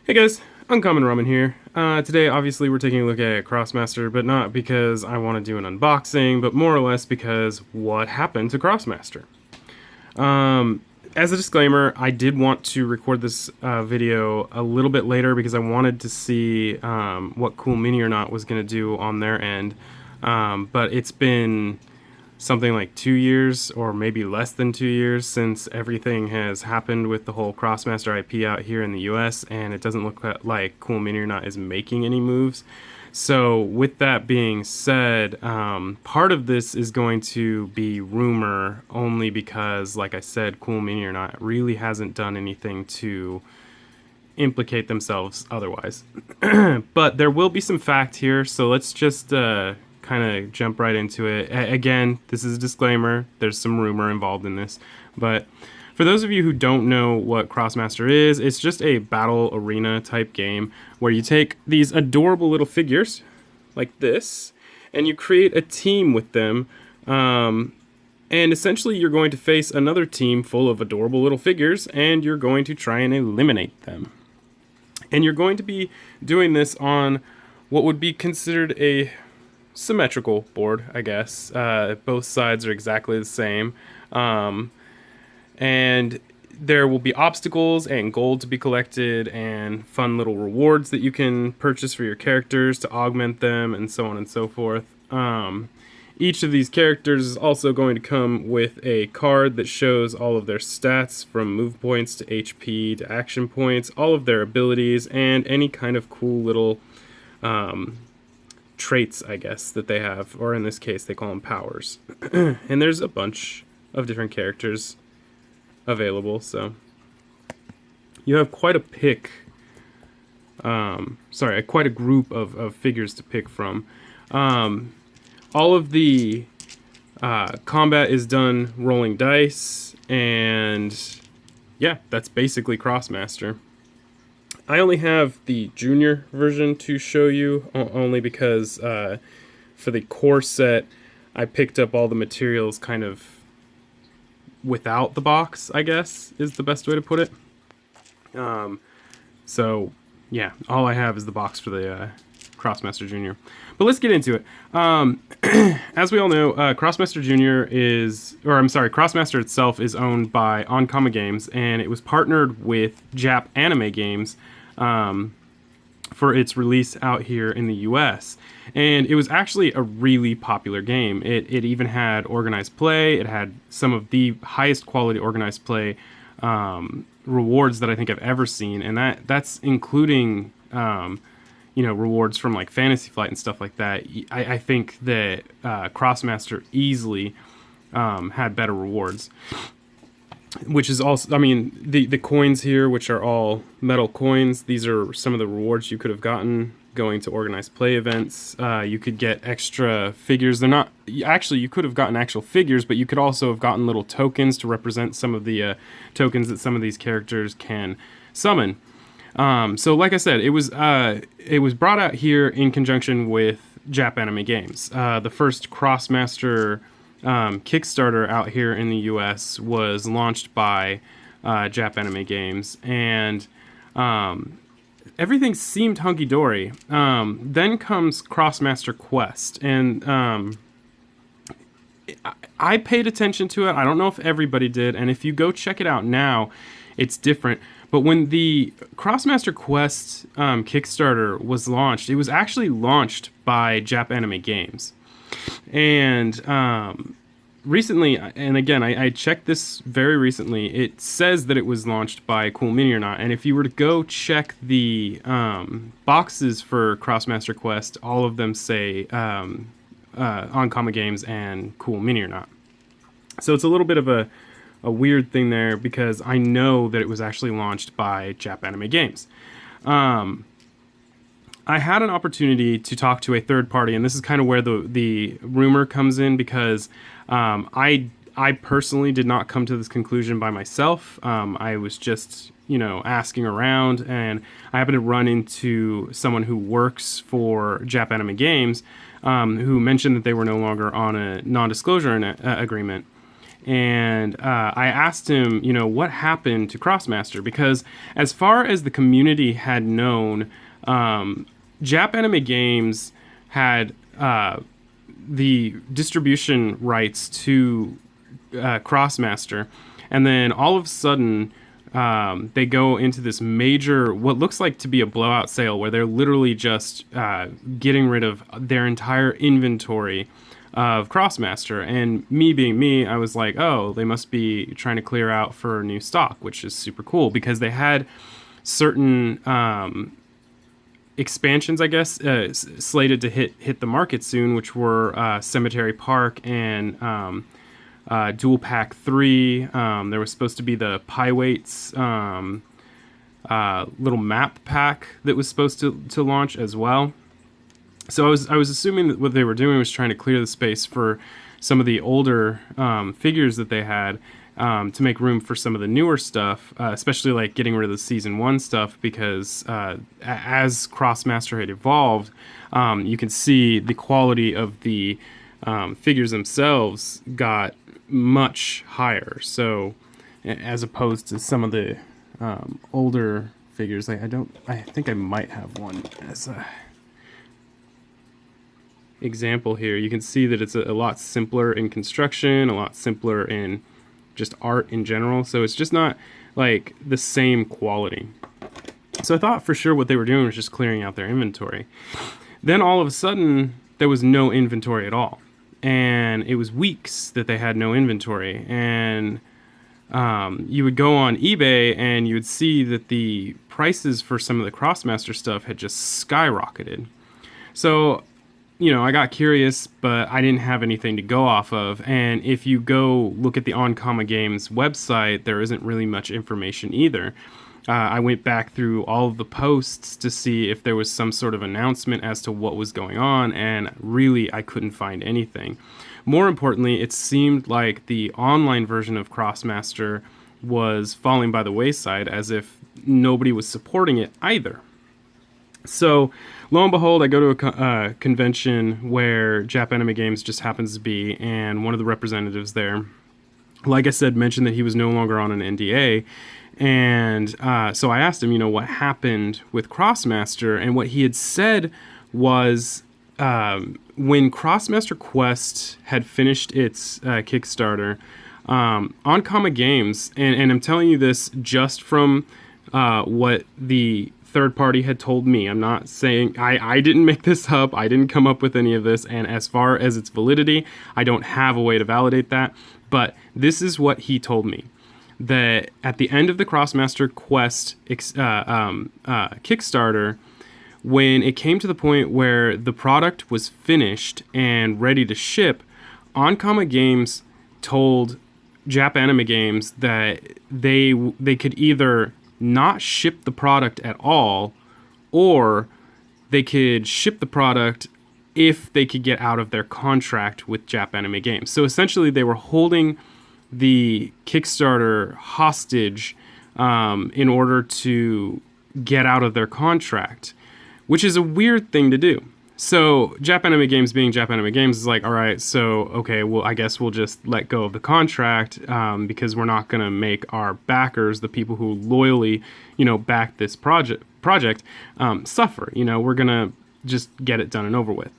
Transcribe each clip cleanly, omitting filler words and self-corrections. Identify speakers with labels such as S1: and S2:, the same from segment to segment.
S1: Hey guys, Uncommon Ramen here. Today, obviously, we're taking a look at Krosmaster, but not because I want to do an unboxing, but more or less because what happened to Krosmaster. As a disclaimer, I did want to record this video a little bit later because I wanted to see what Cool Mini or Not was going to do on their end, but it's been something like 2 years or maybe less than 2 years since everything has happened with the whole Krosmaster IP out here in the US, and it doesn't look like Cool Mini or Not is making any moves. So with that being said, part of this is going to be rumor only because, like I said, Cool Mini or Not really hasn't done anything to implicate themselves otherwise. But there will be some fact here, so let's just kind of jump right into it. Again, this is a disclaimer. There's some rumor involved in this. But for those of you who don't know what Krosmaster is, it's just a battle arena type game where you take these adorable little figures like this and you create a team with them. And essentially you're going to face another team full of adorable little figures and you're going to try and eliminate them. And you're going to be doing this on what would be considered a symmetrical board, I guess. Both sides are exactly the same. And there will be obstacles and gold to be collected and fun little rewards that you can purchase for your characters to augment them and so on and so forth. Each of these characters is also going to come with a card that shows all of their stats, from move points to HP to action points, all of their abilities, and any kind of cool little traits, I guess, that they have, or in this case they call them powers. And there's a bunch of different characters available, so you have quite a pick, quite a group of figures to pick from. All of the combat is done rolling dice, and yeah, that's basically Krosmaster. I only have the junior version to show you, only because for the core set, I picked up all the materials kind of without the box, I guess, is the best way to put it. So, yeah, all I have is the box for the Krosmaster Junior. But let's get into it. As we all know, Krosmaster Junior Krosmaster itself is owned by Onkama Games, and it was partnered with Jap Anime Games for its release out here in the US. And it was actually a really popular game. It even had organized play. It had some of the highest quality organized play rewards that I think I've ever seen, and that's including rewards from like Fantasy Flight and stuff like that. I think that Krosmaster easily had better rewards. Which is also, I mean, the coins here, which are all metal coins, these are some of the rewards you could have gotten going to organized play events. You could get extra figures. They're not, actually, you could have gotten actual figures, but you could also have gotten little tokens to represent some of the tokens that some of these characters can summon. So like I said, it was brought out here in conjunction with Jap Anime Games. The first Krosmaster Kickstarter out here in the US was launched by Jap Anime Games, and everything seemed hunky-dory. Then comes Krosmaster Quest, and I paid attention to it. I don't know if everybody did, and if you go check it out now, it's different. But when the Krosmaster Quest Kickstarter was launched, it was actually launched by Jap Anime Games. And recently, and again, I checked this very recently, it says that it was launched by Cool Mini or Not. And if you were to go check the boxes for Krosmaster Quest, all of them say Onkama Games and Cool Mini or Not. So it's a little bit of a weird thing there, because I know that it was actually launched by Jap Anime Games. I had an opportunity to talk to a third party, and this is kind of where the rumor comes in, because I personally did not come to this conclusion by myself. I was just, asking around, and I happened to run into someone who works for Jap Anime Games, who mentioned that they were no longer on a non-disclosure agreement. and I asked him, what happened to Krosmaster, because as far as the community had known, Jap Anime Games had the distribution rights to Krosmaster, and then all of a sudden they go into this major, what looks like to be a blowout sale, where they're literally just getting rid of their entire inventory of Krosmaster. And me being me, I was like, oh, they must be trying to clear out for new stock, which is super cool, because they had certain expansions, I guess, slated to hit the market soon, which were Cemetery Park and Dual Pack 3. There was supposed to be the Pywaits little map pack that was supposed to launch as well. So I was assuming that what they were doing was trying to clear the space for some of the older figures that they had, to make room for some of the newer stuff, especially like getting rid of the Season 1 stuff, because as Krosmaster had evolved, you can see the quality of the figures themselves got much higher. So as opposed to some of the older figures, like I think I might have one as a example here. You can see that it's a lot simpler in construction, a lot simpler in just art in general, so it's just not like the same quality. So I thought for sure what they were doing was just clearing out their inventory. Then all of a sudden there was no inventory at all, and it was weeks that they had no inventory. And you would go on eBay and you would see that the prices for some of the Krosmaster stuff had just skyrocketed. So I got curious, but I didn't have anything to go off of. And if you go look at the Onkama Games website, there isn't really much information either. I went back through all of the posts to see if there was some sort of announcement as to what was going on, and really I couldn't find anything. More importantly, it seemed like the online version of Krosmaster was falling by the wayside, as if nobody was supporting it either. So, lo and behold, I go to a convention where Jap Anime Games just happens to be, and one of the representatives there, like I said, mentioned that he was no longer on an NDA. And so I asked him, what happened with Krosmaster, and what he had said was when Krosmaster Quest had finished its Kickstarter, Onkama Games, and I'm telling you this just from what the third party had told me. I'm not saying, I didn't make this up, I didn't come up with any of this, and as far as its validity, I don't have a way to validate that, but this is what he told me. That at the end of the Krosmaster Quest Kickstarter, when it came to the point where the product was finished and ready to ship, Onkama Games told Jap Anime Games that they could either not ship the product at all, or they could ship the product if they could get out of their contract with Jap Anime Games. So essentially they were holding the Kickstarter hostage in order to get out of their contract, which is a weird thing to do. So Jap Anime Games, being Jap Anime Games, is like, all right, so okay, well, I guess we'll just let go of the contract because we're not going to make our backers, the people who loyally, back this project, suffer. We're going to just get it done and over with.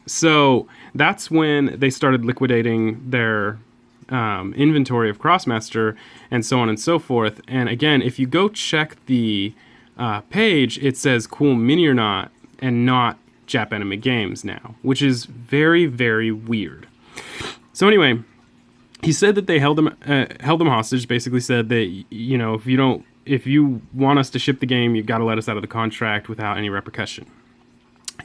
S1: So that's when they started liquidating their inventory of Krosmaster and so on and so forth. And again, if you go check the page, it says Cool Mini or Not and not Jap Anime Games now, which is very, very weird. So anyway, he said that they held them hostage. Basically said that if you want us to ship the game, you've got to let us out of the contract without any repercussion.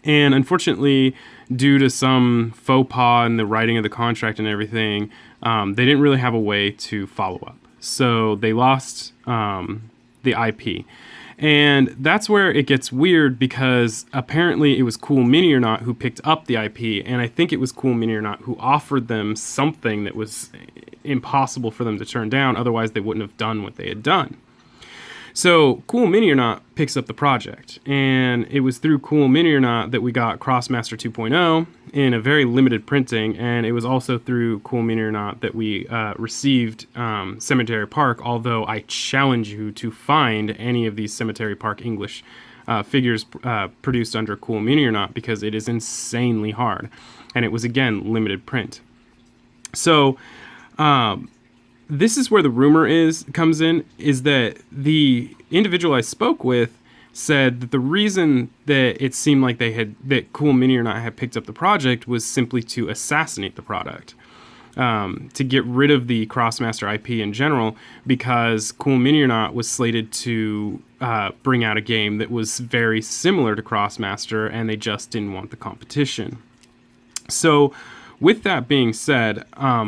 S1: And unfortunately, due to some faux pas in the writing of the contract and everything, they didn't really have a way to follow up. So they lost the IP. And that's where it gets weird, because apparently it was Cool Mini or Not who picked up the IP, and I think it was Cool Mini or Not who offered them something that was impossible for them to turn down, otherwise they wouldn't have done what they had done. So Cool Mini or Not picks up the project, and it was through Cool Mini or Not that we got Krosmaster 2.0 in a very limited printing, and it was also through Cool Mini or Not that we received Cemetery Park, although I challenge you to find any of these Cemetery Park English figures produced under Cool Mini or Not, because it is insanely hard, and it was, again, limited print. So this is where the rumor comes in, is that the individual I spoke with said that the reason that it seemed like that Cool Mini or Not had picked up the project was simply to assassinate the product, to get rid of the Krosmaster IP in general, because Cool Mini or Not was slated to bring out a game that was very similar to Krosmaster, and they just didn't want the competition. So, with that being said,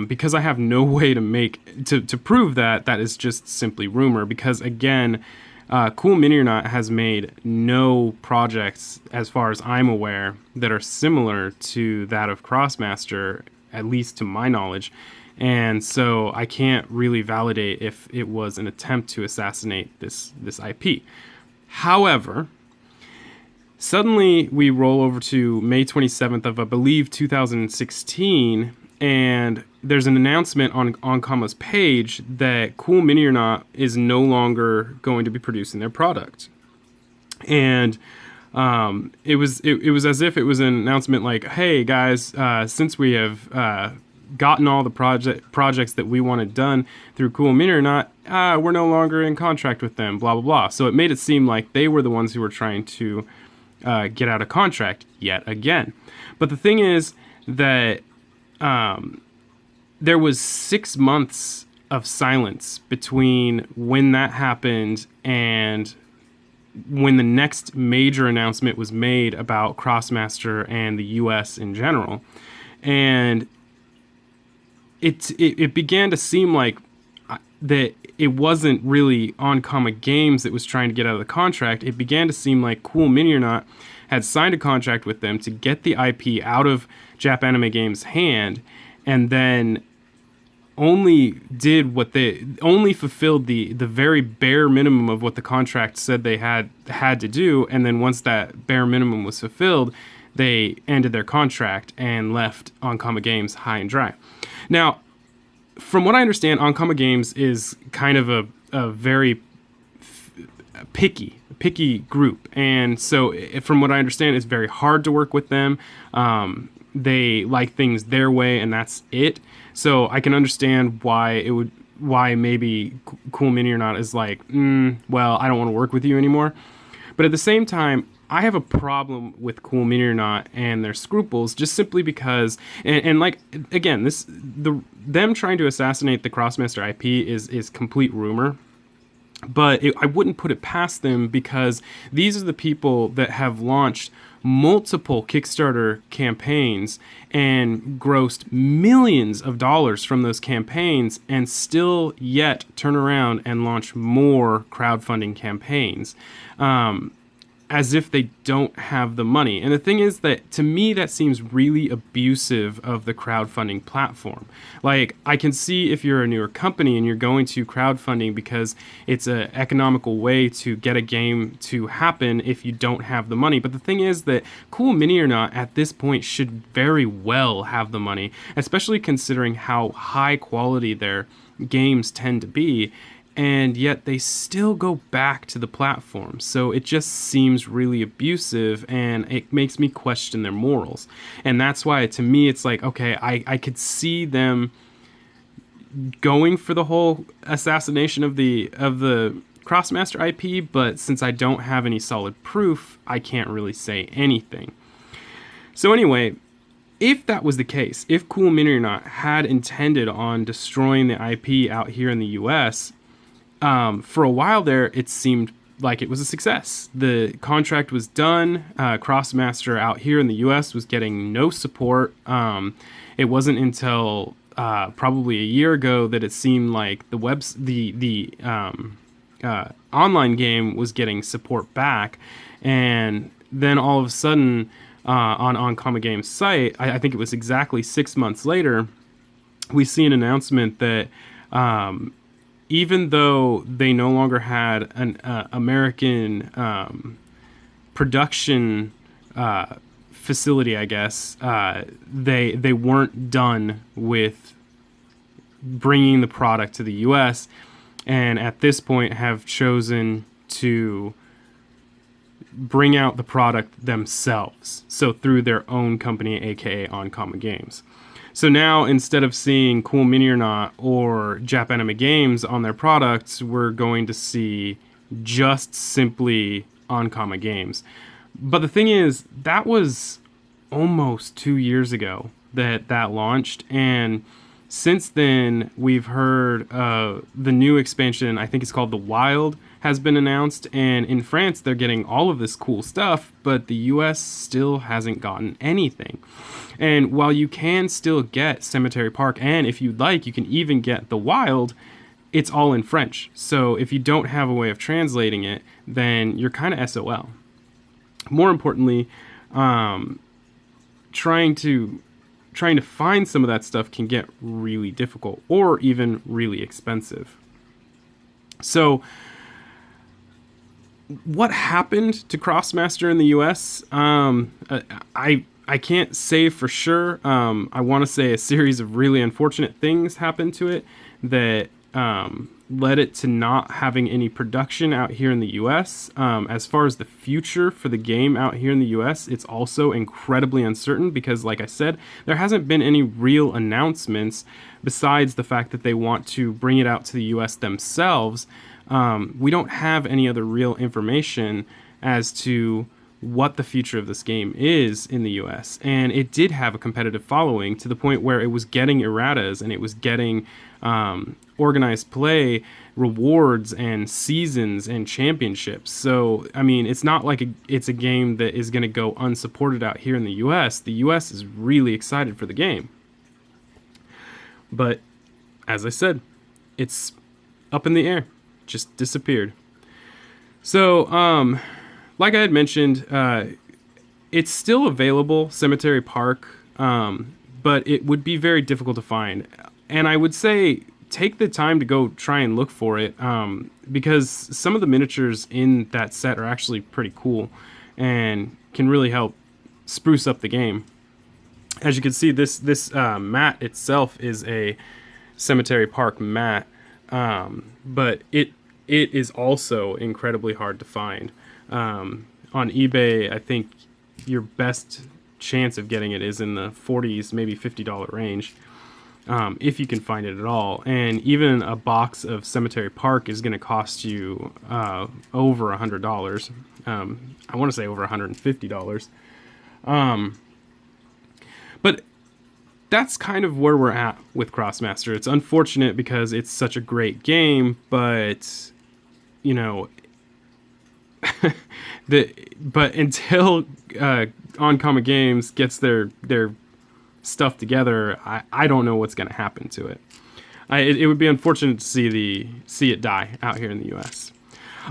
S1: because I have no way to prove that is just simply rumor, because again, Cool Mini or Not has made no projects, as far as I'm aware, that are similar to that of Krosmaster, at least to my knowledge, and so I can't really validate if it was an attempt to assassinate this IP. However, suddenly, we roll over to May 27th of, I believe, 2016, and there's an announcement on Oncama's page that Cool Mini or Not is no longer going to be producing their product. And it was as if it was an announcement like, hey, guys, since we have gotten all the projects that we wanted done through Cool Mini or Not, we're no longer in contract with them, blah, blah, blah. So it made it seem like they were the ones who were trying to get out of contract yet again. But the thing is that there was 6 months of silence between when that happened and when the next major announcement was made about Krosmaster and the US in general. And it began to seem like that it wasn't really Oncama Games that was trying to get out of the contract. It began to seem like Cool Mini or Not had signed a contract with them to get the IP out of Jap Anime Games' hand, and then only fulfilled the very bare minimum of what the contract said they had to do, and then once that bare minimum was fulfilled, they ended their contract and left Oncama Games high and dry. Now, from what I understand, Oncama Games is kind of a very picky group, and so from what I understand, it's very hard to work with them. They like things their way, and that's it. So I can understand why maybe Cool Mini or Not is like, well, I don't want to work with you anymore. But at the same time, I have a problem with Cool Mini or Not and their scruples, just simply because, and like, again, them trying to assassinate the Krosmaster IP is complete rumor. But I wouldn't put it past them, because these are the people that have launched multiple Kickstarter campaigns and grossed millions of dollars from those campaigns, and still yet turn around and launch more crowdfunding campaigns. As if they don't have the money. And the thing is that, to me, that seems really abusive of the crowdfunding platform. Like, I can see if you're a newer company and you're going to crowdfunding because it's an economical way to get a game to happen if you don't have the money. But the thing is that Cool Mini or Not at this point should very well have the money, especially considering how high quality their games tend to be. And yet they still go back to the platform. So it just seems really abusive, and it makes me question their morals. And that's why, to me, it's like, okay, I could see them going for the whole assassination of the Krosmaster IP, but since I don't have any solid proof, I can't really say anything. So anyway, if that was the case, if Cool Mini or Not had intended on destroying the IP out here in the US, for a while there, it seemed like it was a success. The contract was done. Krosmaster out here in the U.S. was getting no support. It wasn't until probably a year ago that it seemed like the online game was getting support back, and then all of a sudden, on Oncama Games' site, I think it was exactly 6 months later, we see an announcement that even though they no longer had an American production facility, I guess, they weren't done with bringing the product to the U.S. and at this point have chosen to bring out the product themselves. So through their own company, aka Oncoma Games. So now, instead of seeing Cool Mini or Not or Jap Anime Games on their products, we're going to see just simply Oncoma Games. But the thing is, that was almost 2 years ago that launched, and since then we've heard the new expansion, I think it's called The Wild, has been announced, and in France they're getting all of this cool stuff, but the US still hasn't gotten anything. And while you can still get Cemetery Park, and if you'd like, you can even get The Wild, it's all in French. So if you don't have a way of translating it, then you're kind of SOL. More importantly, trying to find some of that stuff can get really difficult or even really expensive. So what happened to Krosmaster in the US? I can't say for sure. I want to say a series of really unfortunate things happened to it that led it to not having any production out here in the US. As far as the future for the game out here in the US, it's also incredibly uncertain because, like I said, there hasn't been any real announcements besides the fact that they want to bring it out to the US themselves. We don't have any other real information as to what the future of this game is in the US. And it did have a competitive following to the point where it was getting erratas and it was getting organized play rewards and seasons and championships. So, I mean, it's not like it's a game that is going to go unsupported out here in the US. The US is really excited for the game. But, as I said, it's up in the air. Just disappeared. So, like I had mentioned, it's still available, Cemetery Park, but it would be very difficult to find. And I would say take the time to go try and look for it, because some of the miniatures in that set are actually pretty cool and can really help spruce up the game. As you can see, this mat itself is a Cemetery Park mat, but it is also incredibly hard to find. On eBay, I think your best chance of getting it is in the 40s, maybe $50 range, if you can find it at all. And even a box of Cemetery Park is going to cost you over $100. I want to say over $150. But that's kind of where we're at with Krosmaster. It's unfortunate because it's such a great game, but you know, but until Oncoma Games gets their stuff together, I don't know what's going to happen to it. It would be unfortunate to see it die out here in the U.S.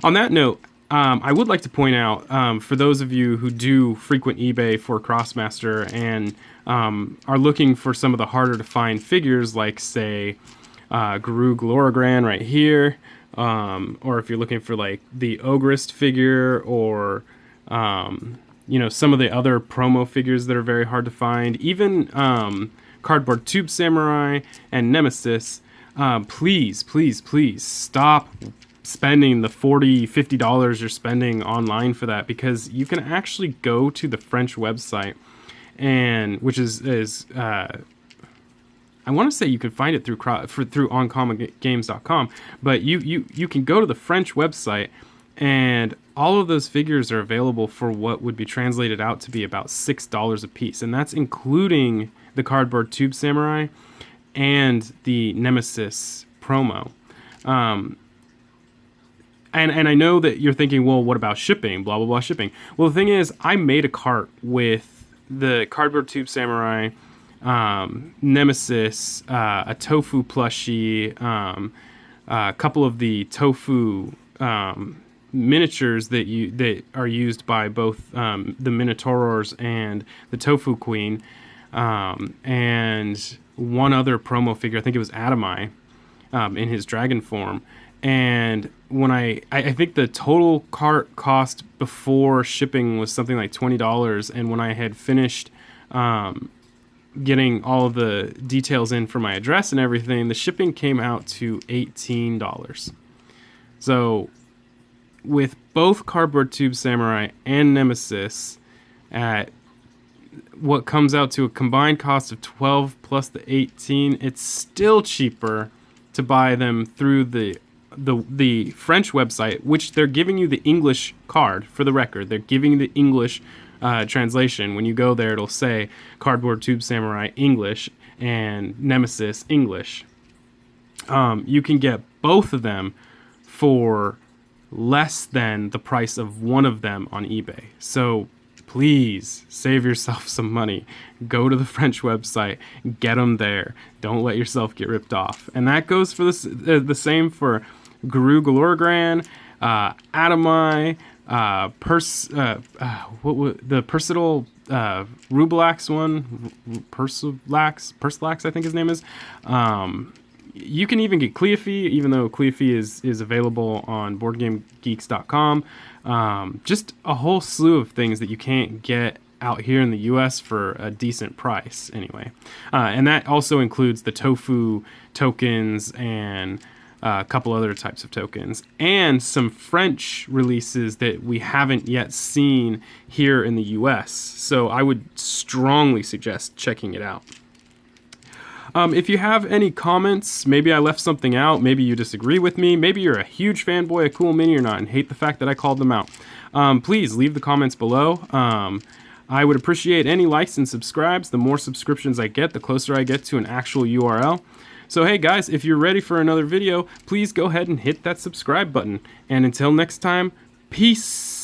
S1: On that note, I would like to point out, for those of you who do frequent eBay for Krosmaster and are looking for some of the harder to find figures, like say Guru Gloragran right here, or if you're looking for like the Ogrist figure, or you know, some of the other promo figures that are very hard to find, even Cardboard Tube Samurai and Nemesis, please stop spending the $40-50 you're spending online for that, because you can actually go to the French website, and which is I want to say you can find it through oncommagames.com, but you can go to the French website, and all of those figures are available for what would be translated out to be about $6 a piece, and that's including the Cardboard Tube Samurai and the Nemesis promo. And I know that you're thinking, well, what about shipping? Blah, blah, blah, shipping. Well, the thing is, I made a cart with the Cardboard Tube Samurai, Nemesis, a Tofu plushie, a couple of the Tofu miniatures that are used by both the Minotaurs and the Tofu Queen, and one other promo figure. I think it was Atomai. in his dragon form. And when I think the total cart cost before shipping was something like $20, and when I had finished getting all of the details in for my address and everything, the shipping came out to $18. So with both Cardboard Tube Samurai and Nemesis at what comes out to a combined cost of 12 plus the 18, it's still cheaper to buy them through the French website, which they're giving you the English card. For the record, they're giving you the English translation. When you go there, it'll say Cardboard Tube Samurai English and Nemesis English. You can get both of them for less than the price of one of them on eBay. So please save yourself some money. Go to the French website, get them there. Don't let yourself get ripped off. And that goes for the same for Guru Galorgran, Atomai, the Percival Rubelax one, Persalax, I think his name is. You can even get Cleofy, even though Cleofy is available on BoardGameGeeks.com. Just a whole slew of things that you can't get out here in the U.S. for a decent price, anyway. And that also includes the tofu tokens and a couple other types of tokens, and some French releases that we haven't yet seen here in the US. So I would strongly suggest checking it out. If you have any comments, maybe I left something out, maybe you disagree with me, maybe you're a huge fanboy of Cool Mini or not and hate the fact that I called them out, please leave the comments below. I would appreciate any likes and subscribes. The more subscriptions I get, the closer I get to an actual URL. So hey guys, if you're ready for another video, please go ahead and hit that subscribe button. And until next time, peace!